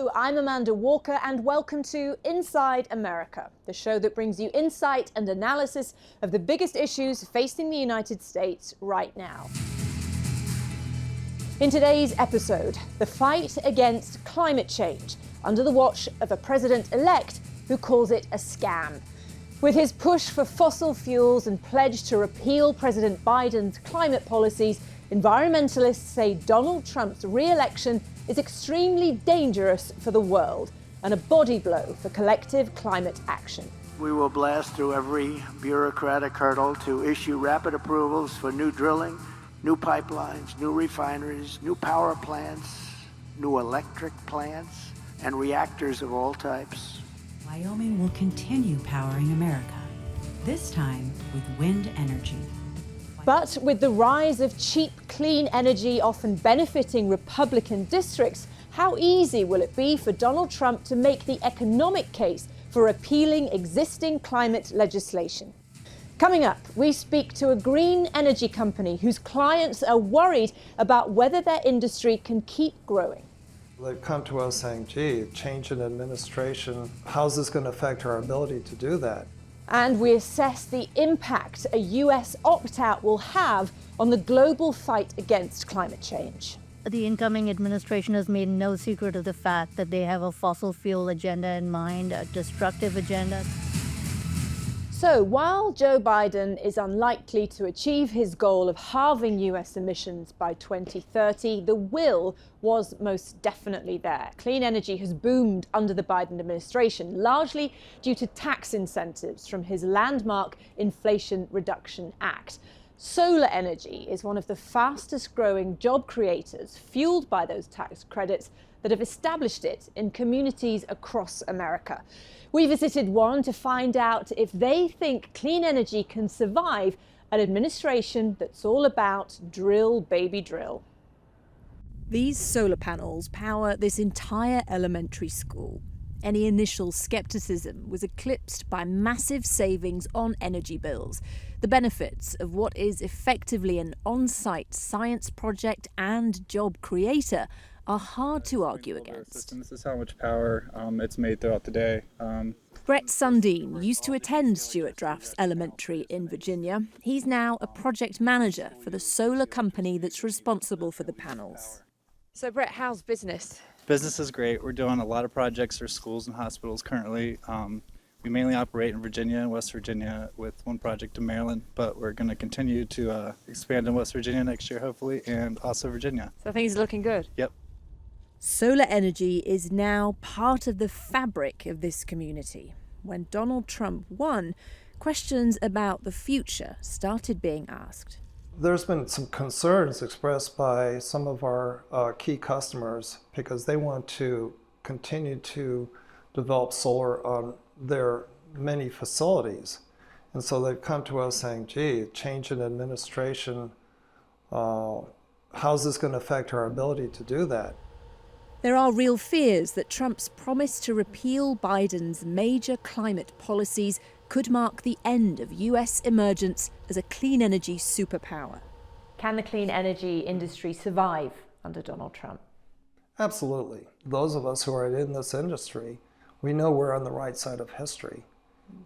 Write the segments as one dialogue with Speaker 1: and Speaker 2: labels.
Speaker 1: Hello, I'm Amanda Walker and welcome to Inside America, the show that brings you insight and analysis of the biggest issues facing the United States right now. In today's episode, the fight against climate change under the watch of a president-elect who calls it a scam. With his push for fossil fuels and pledge to repeal President Biden's climate policies, environmentalists say Donald Trump's re-election is extremely dangerous for the world and a body blow for collective climate action.
Speaker 2: We will blast through every bureaucratic hurdle to issue rapid approvals for new drilling, new pipelines, new refineries, new power plants, new electric plants, and reactors of all types.
Speaker 3: Wyoming will continue powering America, this time with wind energy.
Speaker 1: But with the rise of cheap, clean energy often benefiting Republican districts, how easy will it be for Donald Trump to make the economic case for repealing existing climate legislation? Coming up, we speak to a green energy company whose clients are worried about whether their industry can keep growing.
Speaker 4: They've come to us saying, gee, change in administration, how's this going to affect our ability to do that?
Speaker 1: And we assess the impact a US opt-out will have on the global fight against climate change.
Speaker 5: The incoming administration has made no secret of the fact that they have a fossil fuel agenda in mind, a destructive agenda.
Speaker 1: So while Joe Biden is unlikely to achieve his goal of halving US emissions by 2030, the will was most definitely there. Clean energy has boomed under the Biden administration, largely due to tax incentives from his landmark Inflation Reduction Act. Solar energy is one of the fastest growing job creators, fueled by those tax credits that have established it in communities across America. We visited one to find out if they think clean energy can survive an administration that's all about drill, baby, drill. These solar panels power this entire elementary school. Any initial skepticism was eclipsed by massive savings on energy bills. The benefits of what is effectively an on-site science project and job creator are hard to argue against.
Speaker 6: This is how much power it's made throughout the day.
Speaker 1: Brett Sundin used to attend Stuart Draft's Elementary in Virginia. He's now a project manager for the solar company that's responsible for the panels. So Brett, how's business?
Speaker 6: Business is great. We're doing a lot of projects for schools and hospitals currently. We mainly operate in Virginia and West Virginia with one project in Maryland, but we're going to continue to expand in West Virginia next year, hopefully, and also Virginia.
Speaker 1: So things are looking good?
Speaker 6: Yep.
Speaker 1: Solar energy is now part of the fabric of this community. When Donald Trump won, questions about the future started being asked.
Speaker 4: There's been some concerns expressed by some of our key customers because they want to continue to develop solar on their many facilities. And so they've come to us saying, gee, change in administration, how's this going to affect our ability to do that?
Speaker 1: There are real fears that Trump's promise to repeal Biden's major climate policies could mark the end of US emergence as a clean energy superpower. Can the clean energy industry survive under Donald Trump?
Speaker 4: Absolutely. Those of us who are in this industry, we know we're on the right side of history.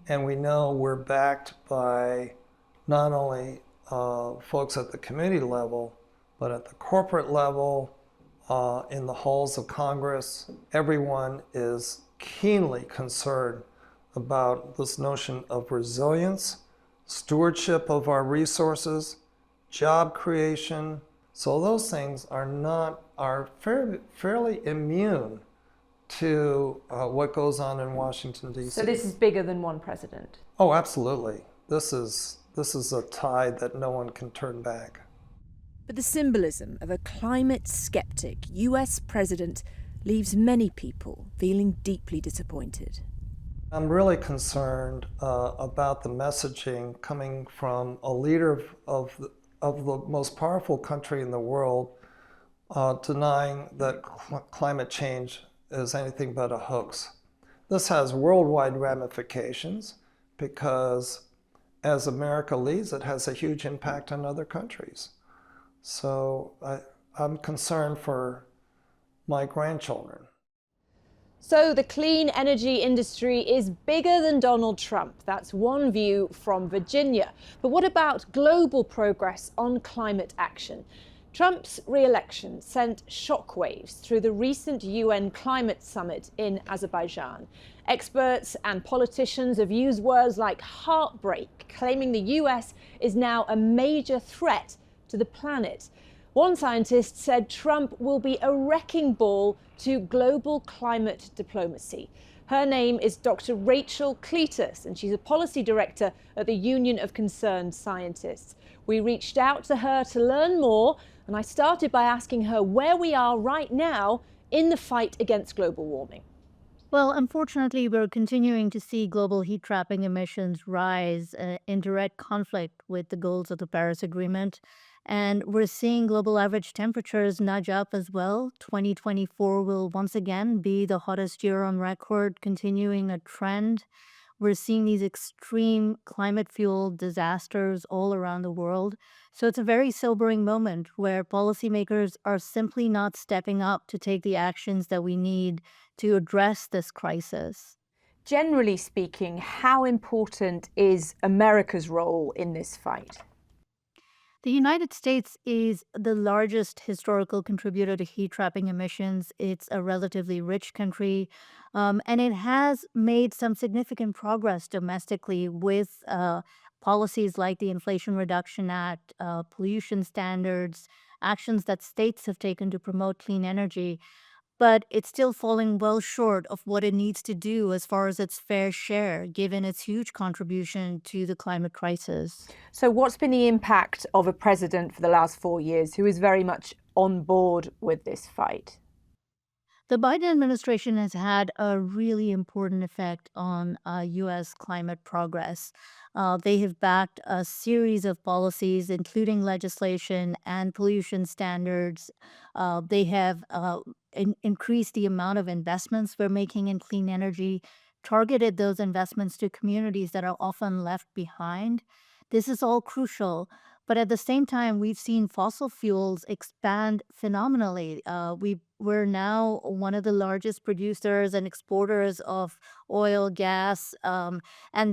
Speaker 4: And we know we're backed by not only folks at the community level, but at the corporate level, in the halls of Congress. Everyone is keenly concerned about this notion of resilience, stewardship of our resources, job creation. So those things are fairly immune to what goes on in Washington, D.C.
Speaker 1: So this is bigger than one president?
Speaker 4: Oh, absolutely. This is a tide that no one can turn back.
Speaker 1: But the symbolism of a climate skeptic US president leaves many people feeling deeply disappointed.
Speaker 4: I'm really concerned about the messaging coming from a leader of the most powerful country in the world denying that climate change is anything but a hoax. This has worldwide ramifications because as America leads, it has a huge impact on other countries. So I'm concerned for my grandchildren.
Speaker 1: So the clean energy industry is bigger than Donald Trump. That's one view from Virginia. But what about global progress on climate action? Trump's re-election sent shockwaves through the recent UN climate summit in Azerbaijan. Experts and politicians have used words like heartbreak, claiming the US is now a major threat to the planet. One scientist said Trump will be a wrecking ball to global climate diplomacy. Her name is Dr. Rachel Cletus, and she's a policy director at the Union of Concerned Scientists. We reached out to her to learn more, and I started by asking her where we are right now in the fight against global warming.
Speaker 5: Well, unfortunately, we're continuing to see global heat trapping emissions rise in direct conflict with the goals of the Paris Agreement. And we're seeing global average temperatures nudge up as well. 2024 will once again be the hottest year on record, continuing a trend. We're seeing these extreme climate fueled disasters all around the world. So it's a very sobering moment where policymakers are simply not stepping up to take the actions that we need to address this crisis.
Speaker 1: Generally speaking, how important is America's role in this fight?
Speaker 5: The United States is the largest historical contributor to heat trapping emissions. It's a relatively rich country, and it has made some significant progress domestically with policies like the Inflation Reduction Act, pollution standards, actions that states have taken to promote clean energy. But it's still falling well short of what it needs to do as far as its fair share, given its huge contribution to the climate crisis.
Speaker 1: So, what's been the impact of a president for the last 4 years who is very much on board with this fight?
Speaker 5: The Biden administration has had a really important effect on U.S. climate progress. They have backed a series of policies, including legislation and pollution standards. They have increased the amount of investments we're making in clean energy, targeted those investments to communities that are often left behind. This is all crucial. But at the same time, we've seen fossil fuels expand phenomenally. We're now one of the largest producers and exporters of oil, gas, and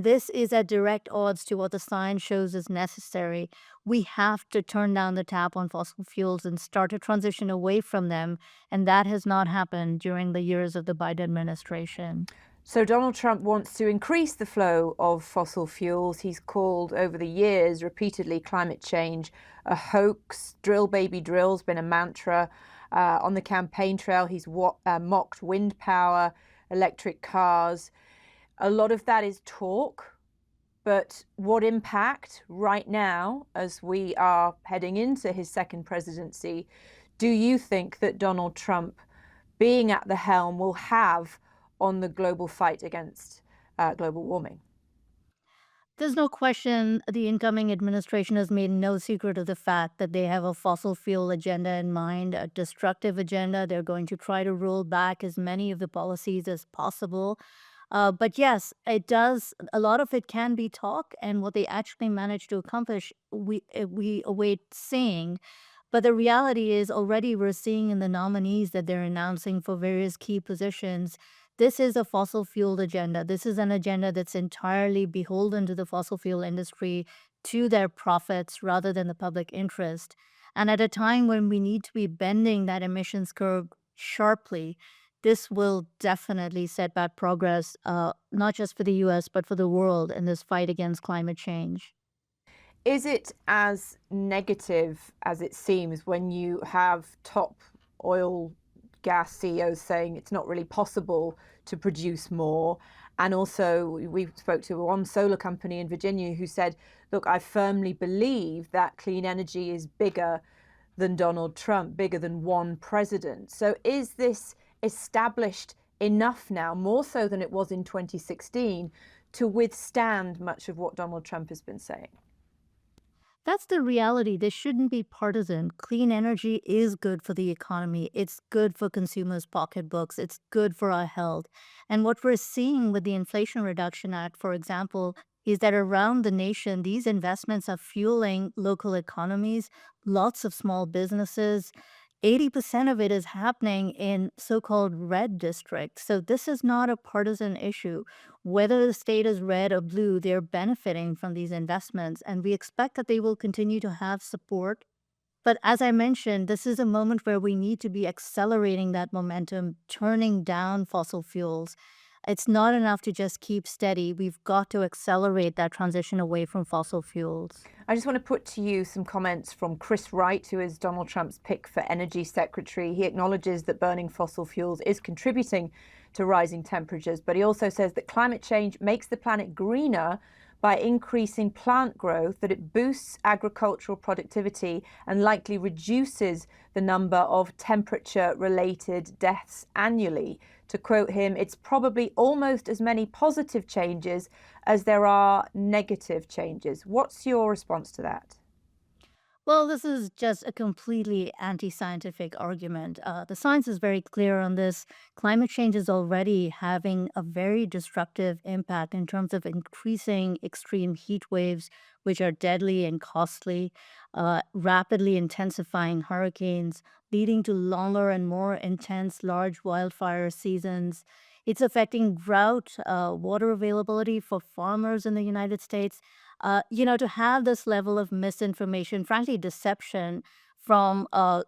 Speaker 5: this is at direct odds to what the science shows is necessary. We have to turn down the tap on fossil fuels and start to transition away from them, and that has not happened during the years of the Biden administration.
Speaker 1: So, Donald Trump wants to increase the flow of fossil fuels. He's called over the years repeatedly climate change a hoax. Drill, baby, drill's been a mantra. On the campaign trail, he's mocked wind power, electric cars. A lot of that is talk. But what impact right now, as we are heading into his second presidency, do you think that Donald Trump being at the helm will have on the global fight against global warming?
Speaker 5: There's no question the incoming administration has made no secret of the fact that they have a fossil fuel agenda in mind, a destructive agenda. They're going to try to roll back as many of the policies as possible. But yes, it does. A lot of it can be talk, and what they actually manage to accomplish, we await seeing. But the reality is, already we're seeing in the nominees that they're announcing for various key positions, this is a fossil fueled agenda. This is an agenda that's entirely beholden to the fossil fuel industry, to their profits rather than the public interest. And at a time when we need to be bending that emissions curve sharply, this will definitely set back progress, not just for the US, but for the world in this fight against climate change.
Speaker 1: Is it as negative as it seems when you have top oil gas CEOs saying it's not really possible to produce more? And also, we spoke to one solar company in Virginia who said, look, I firmly believe that clean energy is bigger than Donald Trump, bigger than one president. So is this established enough now, more so than it was in 2016, to withstand much of what Donald Trump has been saying?
Speaker 5: That's the reality. This shouldn't be partisan. Clean energy is good for the economy. It's good for consumers' pocketbooks. It's good for our health. And what we're seeing with the Inflation Reduction Act, for example, is that around the nation, these investments are fueling local economies, lots of small businesses. 80% of it is happening in so-called red districts. So this is not a partisan issue. Whether the state is red or blue, they're benefiting from these investments, and we expect that they will continue to have support. But as I mentioned, this is a moment where we need to be accelerating that momentum, turning down fossil fuels. It's not enough to just keep steady. We've got to accelerate that transition away from fossil fuels.
Speaker 1: I just want to put to you some comments from Chris Wright, who is Donald Trump's pick for energy secretary. He acknowledges that burning fossil fuels is contributing to rising temperatures, but he also says that climate change makes the planet greener by increasing plant growth, that it boosts agricultural productivity and likely reduces the number of temperature-related deaths annually. To quote him, it's probably almost as many positive changes as there are negative changes. What's your response to that?
Speaker 5: Well, this is just a completely anti-scientific argument. The science is very clear on this. Climate change is already having a very destructive impact in terms of increasing extreme heat waves, which are deadly and costly, rapidly intensifying hurricanes, leading to longer and more intense large wildfire seasons. It's affecting drought, water availability for farmers in the United States. To have this level of misinformation, frankly, deception from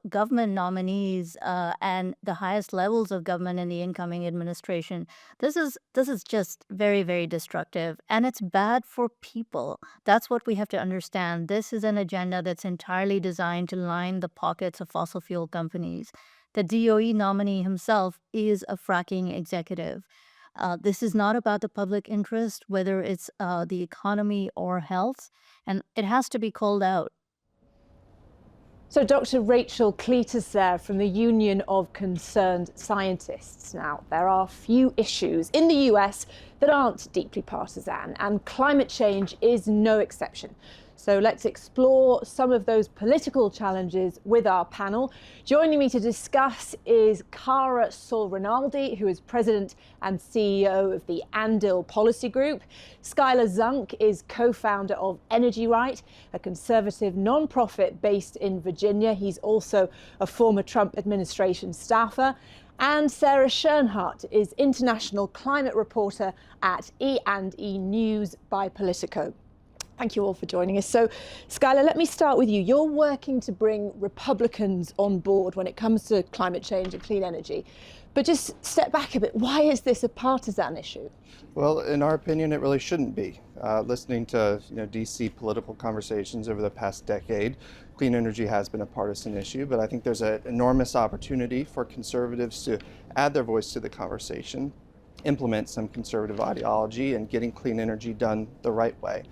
Speaker 5: government nominees and the highest levels of government in the incoming administration, this is just very, very destructive, and it's bad for people. That's what we have to understand. This is an agenda that's entirely designed to line the pockets of fossil fuel companies. The DOE nominee himself is a fracking executive. This is not about the public interest, whether it's the economy or health, and it has to be called out.
Speaker 1: So Dr. Rachel Cletus there from the Union of Concerned Scientists. Now, there are few issues in the US that aren't deeply partisan, and climate change is no exception. So let's explore some of those political challenges with our panel. Joining me to discuss is Cara Sol-Rinaldi, who is President and CEO of the Andil Policy Group. Skylar Zunk is co-founder of Energy Right, a conservative non-profit based in Virginia. He's also a former Trump administration staffer. And Sarah Schernhardt is international climate reporter at E&E News by Politico. Thank you all for joining us. So, Skylar, let me start with you. You're working to bring Republicans on board when it comes to climate change and clean energy. But just step back a bit. Why is this a partisan issue?
Speaker 7: Well, in our opinion, it really shouldn't be. Listening to DC political conversations over the past decade, clean energy has been a partisan issue, but I think there's an enormous opportunity for conservatives to add their voice to the conversation, implement some conservative ideology, and getting clean energy done the right way.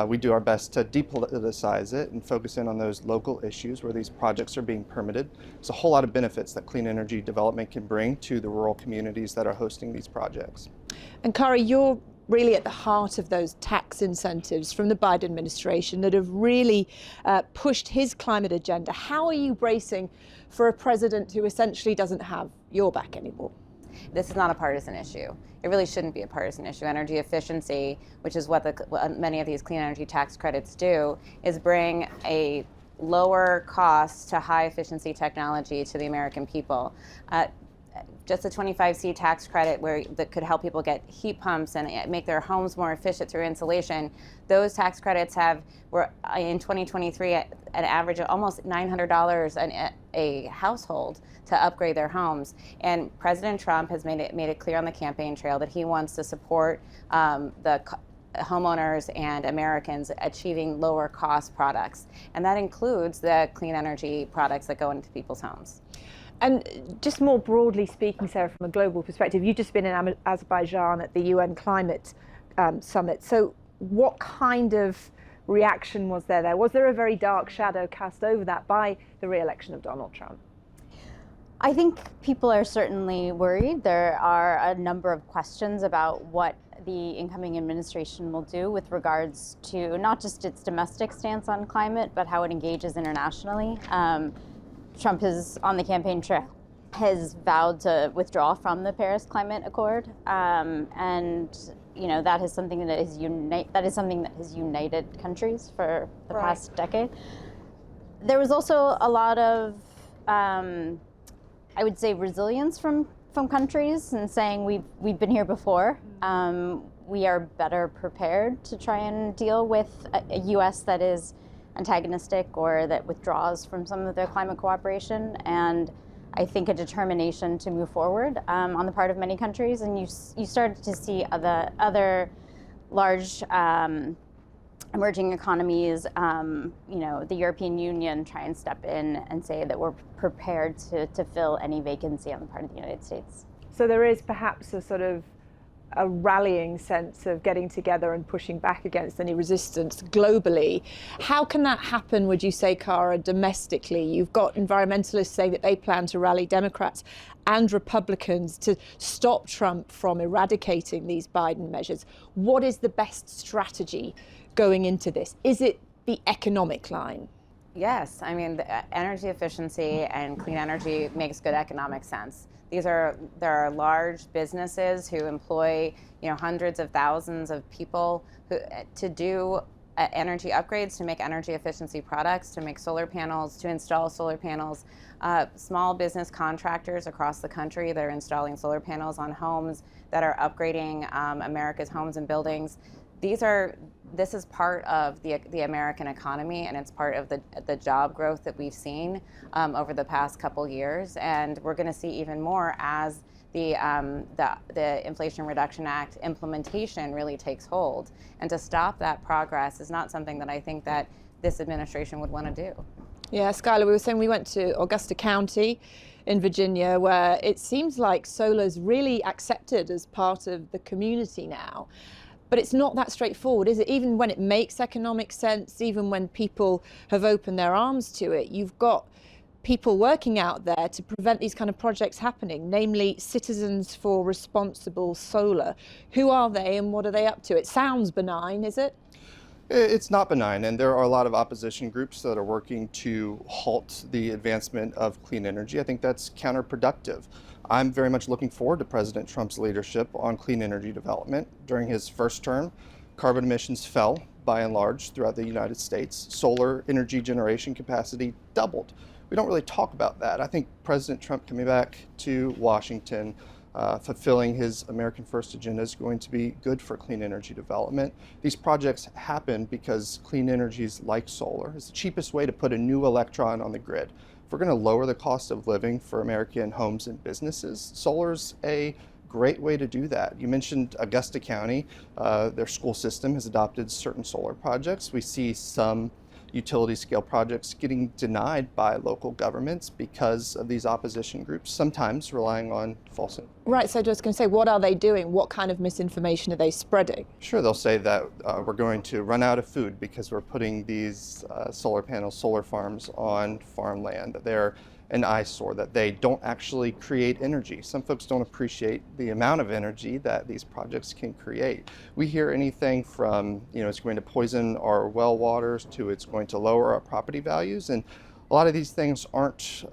Speaker 7: We do our best to depoliticize it and focus in on those local issues where these projects are being permitted. There's a whole lot of benefits that clean energy development can bring to the rural communities that are hosting these projects.
Speaker 1: And Kari, you're really at the heart of those tax incentives from the Biden administration that have really pushed his climate agenda. How are you bracing for a president who essentially doesn't have your back anymore?
Speaker 8: This is not a partisan issue. It really shouldn't be a partisan issue. Energy efficiency, which is what many of these clean energy tax credits do, is bring a lower cost to high efficiency technology to the American people. Just a 25C tax credit that could help people get heat pumps and make their homes more efficient through insulation. Those tax credits were in 2023 at an average of almost $900 a household to upgrade their homes. And President Trump has made it clear on the campaign trail that he wants to support the homeowners and Americans achieving lower cost products. And that includes the clean energy products that go into people's homes.
Speaker 1: And just more broadly speaking, Sarah, from a global perspective, you've just been in Azerbaijan at the UN Climate Summit. So what kind of reaction was there? Was there a very dark shadow cast over that by the re-election of Donald Trump?
Speaker 9: I think people are certainly worried. There are a number of questions about what the incoming administration will do with regards to not just its domestic stance on climate, but how it engages internationally. Trump on the campaign trail has vowed to withdraw from the Paris Climate Accord, and that is something that has united countries for the past decade. There was also a lot of I would say, resilience from countries and saying we've been here before. We are better prepared to try and deal with a U.S. that is antagonistic or that withdraws from some of their climate cooperation, and I think a determination to move forward on the part of many countries. And you started to see other large emerging economies, the European Union try and step in and say that we're prepared to fill any vacancy on the part of the United States.
Speaker 1: So there is perhaps a sort of a rallying sense of getting together and pushing back against any resistance globally. How can that happen, would you say, Cara, domestically? You've got environmentalists saying that they plan to rally Democrats and Republicans to stop Trump from eradicating these Biden measures. What is the best strategy going into this? Is it the economic line?
Speaker 8: Yes, I mean, the energy efficiency and clean energy makes good economic sense. There are large businesses who employ, hundreds of thousands of people to do energy upgrades, to make energy efficiency products, to make solar panels, to install solar panels. Small business contractors across the country that are installing solar panels on homes, that are upgrading America's homes and buildings. This is part of the American economy, and it's part of the job growth that we've seen over the past couple years, and we're going to see even more as the Inflation Reduction Act implementation really takes hold. And to stop that progress is not something that I think that this administration would want to do.
Speaker 1: Yeah, Skylar, we were saying we went to Augusta County in Virginia, where it seems like solar's really accepted as part of the community now. But it's not that straightforward, is it? Even when it makes economic sense, even when people have opened their arms to it, you've got people working out there to prevent these kind of projects happening, namely Citizens for Responsible Solar. Who are they and what are they up to? It sounds benign, is it?
Speaker 7: It's not benign, and there are a lot of opposition groups that are working to halt the advancement of clean energy. I think that's counterproductive. I'm very much looking forward to President Trump's leadership on clean energy development. During his first term, carbon emissions fell by and large throughout the United States. Solar energy generation capacity doubled. We don't really talk about that. I think President Trump coming back to Washington, fulfilling his American First agenda is going to be good for clean energy development. These projects happen because clean energies like solar is the cheapest way to put a new electron on the grid. If we're going to lower the cost of living for American homes and businesses, solar's a great way to do that. You mentioned Augusta County. Their school system has adopted certain solar projects. We see some utility scale projects getting denied by local governments because of these opposition groups, sometimes relying on false information.
Speaker 1: Right, so I was going to say, what are they doing? What kind of misinformation are they spreading?
Speaker 7: Sure, they'll say that we're going to run out of food because we're putting these solar panels, solar farms on farmland, that they're an eyesore, that they don't actually create energy. Some folks don't appreciate the amount of energy that these projects can create. We hear anything from, it's going to poison our well waters to it's going to lower our property values, and a lot of these things aren't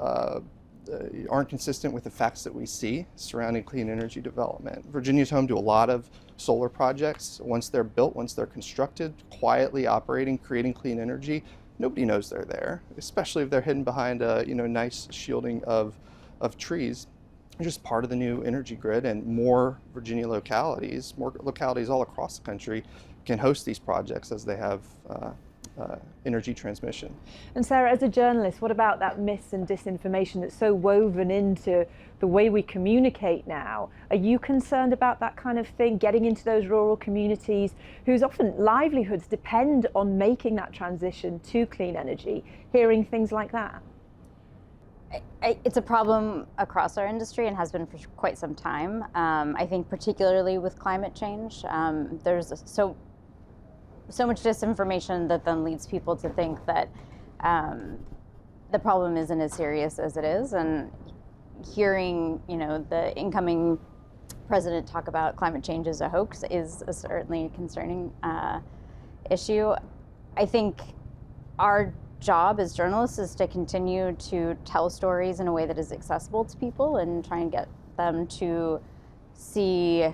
Speaker 7: consistent with the facts that we see surrounding clean energy development. Virginia's home to a lot of solar projects. Once they're built, once they're constructed, quietly operating, creating clean energy, nobody knows they're there, especially if they're hidden behind a nice shielding of trees. They're just part of the new energy grid, and more Virginia localities, more localities all across the country can host these projects as they have energy transmission.
Speaker 1: And Sarah, as a journalist, what about that mis and disinformation that's so woven into the way we communicate now? Are you concerned about that kind of thing, getting into those rural communities whose often livelihoods depend on making that transition to clean energy, hearing things like that?
Speaker 9: It's a problem across our industry and has been for quite some time. I think particularly with climate change, there's so much disinformation that then leads people to think that the problem isn't as serious as it is. And hearing, the incoming president talk about climate change as a hoax is certainly a concerning issue. I think our job as journalists is to continue to tell stories in a way that is accessible to people and try and get them to see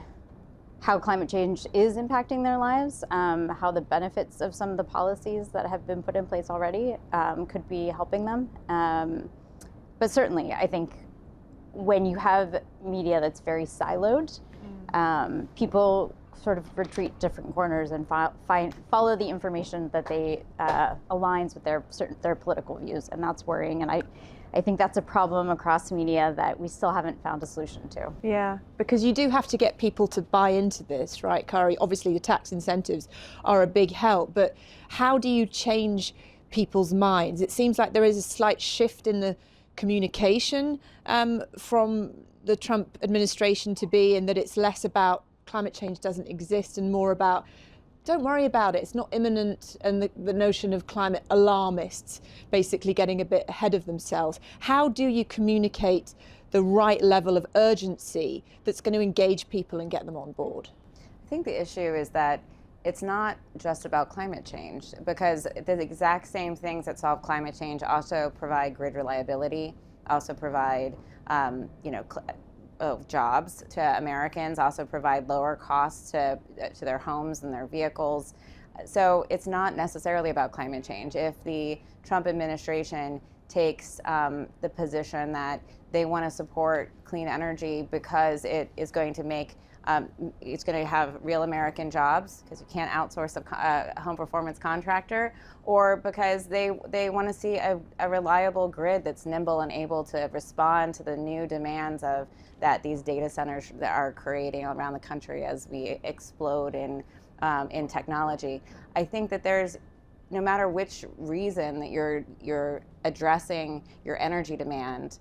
Speaker 9: how climate change is impacting their lives, how the benefits of some of the policies that have been put in place already could be helping them. But certainly, I think when you have media that's very siloed, people sort of retreat different corners and follow the information that they aligns with their political views, and that's worrying. And I think that's a problem across media that we still haven't found a solution to.
Speaker 1: Yeah, because you do have to get people to buy into this, right, Kari? Obviously, the tax incentives are a big help, but how do you change people's minds? It seems like there is a slight shift in the communication from the Trump administration to be, and that it's less about climate change doesn't exist and more about don't worry about it, it's not imminent, and the notion of climate alarmists basically getting a bit ahead of themselves. How do you communicate the right level of urgency that's going to engage people and get them on board?
Speaker 8: I think the issue is that it's not just about climate change, because the exact same things that solve climate change also provide grid reliability, also provide jobs to Americans, also provide lower costs to their homes and their vehicles. So it's not necessarily about climate change. If the Trump administration takes the position that they want to support clean energy because it is going to make it's going to have real American jobs, because you can't outsource a home performance contractor, or because they want to see a reliable grid that's nimble and able to respond to the new demands of that these data centers that are creating around the country as we explode in technology. I think that there's, no matter which reason that you're addressing your energy demand,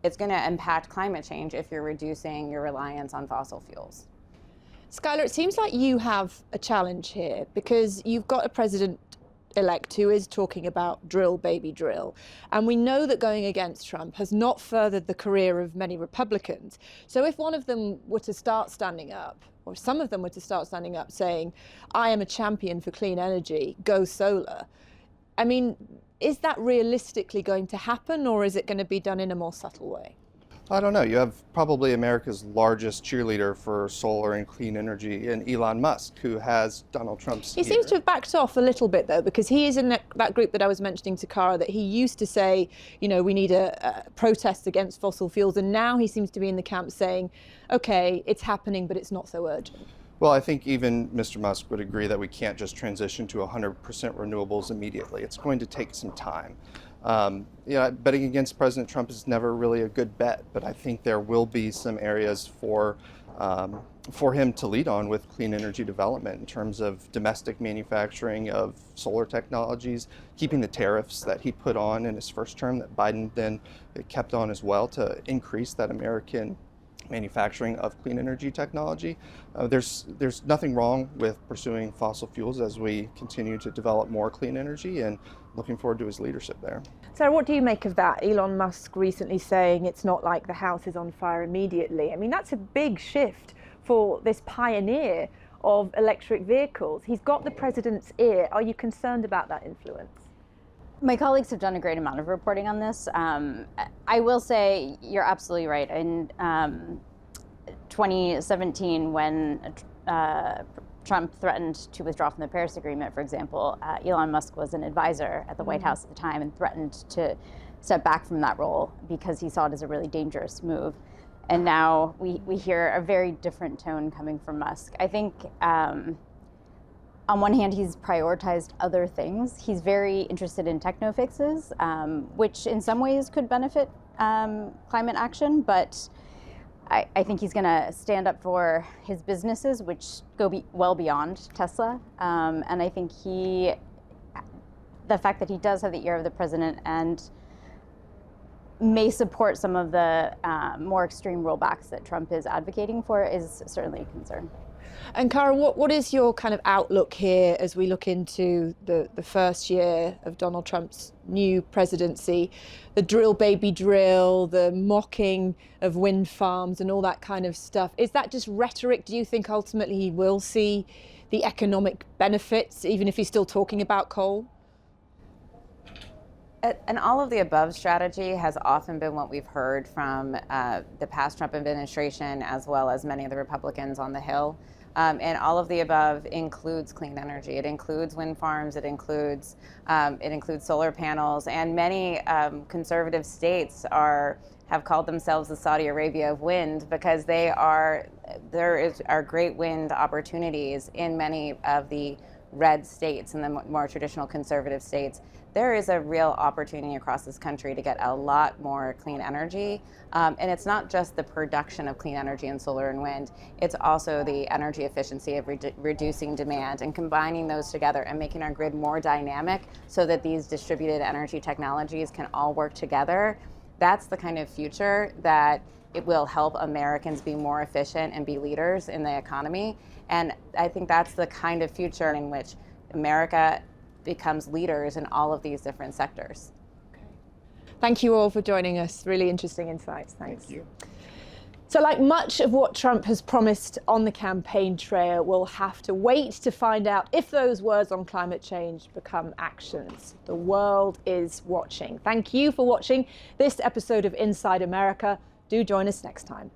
Speaker 8: it's going to impact climate change if you're reducing your reliance on fossil fuels.
Speaker 1: Skylar, it seems like you have a challenge here, because you've got a president-elect who is talking about drill, baby, drill. And we know that going against Trump has not furthered the career of many Republicans. So if one of them were to start standing up, or some of them were to start standing up saying, I am a champion for clean energy, go solar, I mean, is that realistically going to happen, or is it going to be done in a more subtle way?
Speaker 7: I don't know. You have probably America's largest cheerleader for solar and clean energy in Elon Musk, who has Donald Trump's
Speaker 1: He seems to have backed off a little bit, though, because he is in that group that I was mentioning to Cara, that he used to say, you know, we need a protest against fossil fuels, and now he seems to be in the camp saying, okay, it's happening, but it's not so urgent.
Speaker 7: Well, I think even Mr. Musk would agree that we can't just transition to 100% renewables immediately. It's going to take some time. Betting against President Trump is never really a good bet, but I think there will be some areas for him to lead on with clean energy development in terms of domestic manufacturing of solar technologies, keeping the tariffs that he put on in his first term that Biden then kept on as well to increase that American manufacturing of clean energy technology. There's nothing wrong with pursuing fossil fuels as we continue to develop more clean energy, and looking forward to his leadership there.
Speaker 1: Sarah, what do you make of that? Elon Musk recently saying it's not like the house is on fire immediately. I mean, that's a big shift for this pioneer of electric vehicles. He's got the president's ear. Are you concerned about that influence?
Speaker 9: My colleagues have done a great amount of reporting on this. I will say you're absolutely right. In 2017, when Trump threatened to withdraw from the Paris Agreement, for example, Elon Musk was an advisor at the White House at the time and threatened to step back from that role because he saw it as a really dangerous move. And now we hear a very different tone coming from Musk. I think on one hand, he's prioritized other things. He's very interested in techno fixes, which in some ways could benefit climate action, but I think he's going to stand up for his businesses, which go well beyond Tesla. And I think the fact that he does have the ear of the president and may support some of the more extreme rollbacks that Trump is advocating for is certainly a concern.
Speaker 1: And Cara, what is your kind of outlook here as we look into the first year of Donald Trump's new presidency? The drill, baby, drill, the mocking of wind farms and all that kind of stuff. Is that just rhetoric? Do you think ultimately he will see the economic benefits, even if he's still talking about coal?
Speaker 8: An all of the above strategy has often been what we've heard from the past Trump administration, as well as many of the Republicans on the Hill. And all of the above includes clean energy. It includes wind farms. It includes solar panels. And many conservative states have called themselves the Saudi Arabia of wind, because there are great wind opportunities in many of the red states and the more traditional conservative states. There is a real opportunity across this country to get a lot more clean energy. And it's not just the production of clean energy in solar and wind, it's also the energy efficiency of reducing demand and combining those together and making our grid more dynamic so that these distributed energy technologies can all work together. That's the kind of future that it will help Americans be more efficient and be leaders in the economy. And I think that's the kind of future in which America becomes leaders in all of these different sectors.
Speaker 1: Okay. Thank you all for joining us. Really interesting insights. Thanks.
Speaker 2: Thank you.
Speaker 1: So like much of what Trump has promised on the campaign trail, we'll have to wait to find out if those words on climate change become actions. The world is watching. Thank you for watching this episode of Inside America. Do join us next time.